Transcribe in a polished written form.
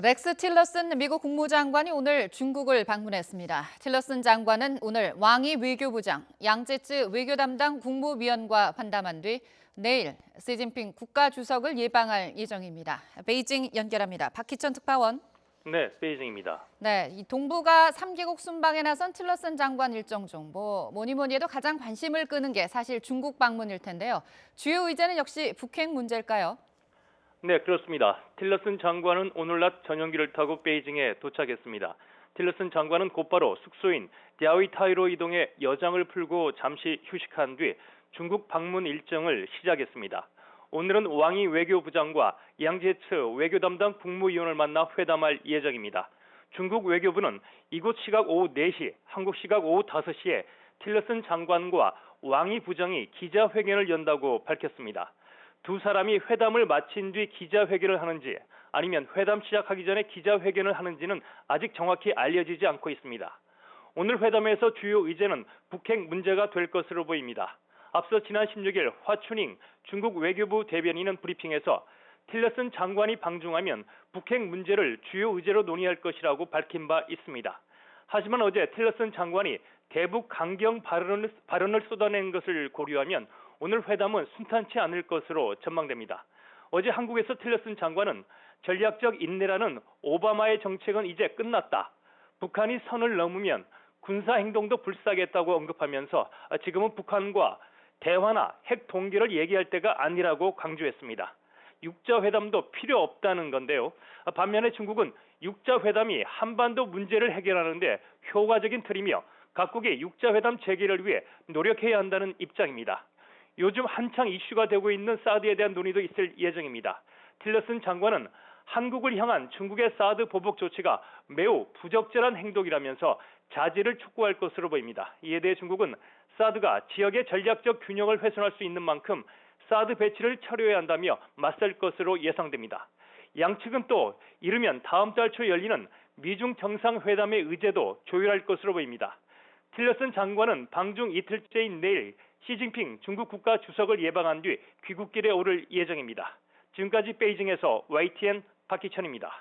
렉스 틸러슨 미국 국무장관이 오늘 중국을 방문했습니다. 틸러슨 장관은 오늘 왕이 외교부장, 양제츠 외교 담당 국무위원과 환담한 뒤 내일 시진핑 국가주석을 예방할 예정입니다. 베이징 연결합니다. 박희천 특파원. 네, 베이징입니다. 네, 이 동북아 3개국 순방에 나선 틸러슨 장관 일정 중 뭐니 해도 가장 관심을 끄는 게 사실 중국 방문일 텐데요. 주요 의제는 역시 북핵 문제일까요? 네, 그렇습니다. 틸러슨 장관은 오늘 낮 전용기를 타고 베이징에 도착했습니다. 틸러슨 장관은 곧바로 숙소인 랴오이타이로 이동해 여장을 풀고 잠시 휴식한 뒤 중국 방문 일정을 시작했습니다. 오늘은 왕이 외교부장과 양제츠 외교 담당 국무위원을 만나 회담할 예정입니다. 중국 외교부는 이곳 시각 오후 4시, 한국 시각 오후 5시에 틸러슨 장관과 왕이 부장이 기자회견을 연다고 밝혔습니다. 두 사람이 회담을 마친 뒤 기자회견을 하는지 아니면 회담 시작하기 전에 기자회견을 하는지는 아직 정확히 알려지지 않고 있습니다. 오늘 회담에서 주요 의제는 북핵 문제가 될 것으로 보입니다. 앞서 지난 16일 화춘잉 중국 외교부 대변인은 브리핑에서 틸러슨 장관이 방중하면 북핵 문제를 주요 의제로 논의할 것이라고 밝힌 바 있습니다. 하지만 어제 틸러슨 장관이 대북 강경 발언을 쏟아낸 것을 고려하면 오늘 회담은 순탄치 않을 것으로 전망됩니다. 어제 한국에서 틸러슨 장관은 전략적 인내라는 오바마의 정책은 이제 끝났다. 북한이 선을 넘으면 군사행동도 불사하겠다고 언급하면서 지금은 북한과 대화나 핵 동결을 얘기할 때가 아니라고 강조했습니다. 육자회담도 필요 없다는 건데요. 반면에 중국은 육자회담이 한반도 문제를 해결하는데 효과적인 틀이며 각국의 육자회담 재개를 위해 노력해야 한다는 입장입니다. 요즘 한창 이슈가 되고 있는 사드에 대한 논의도 있을 예정입니다. 틸러슨 장관은 한국을 향한 중국의 사드 보복 조치가 매우 부적절한 행동이라면서 자제를 촉구할 것으로 보입니다. 이에 대해 중국은 사드가 지역의 전략적 균형을 훼손할 수 있는 만큼 사드 배치를 철회해야 한다며 맞설 것으로 예상됩니다. 양측은 또 이르면 다음 달 초 열리는 미중 정상회담의 의제도 조율할 것으로 보입니다. 틸러슨 장관은 방중 이틀째인 내일 시진핑 중국 국가 주석을 예방한 뒤 귀국길에 오를 예정입니다. 지금까지 베이징에서 YTN 박희천입니다.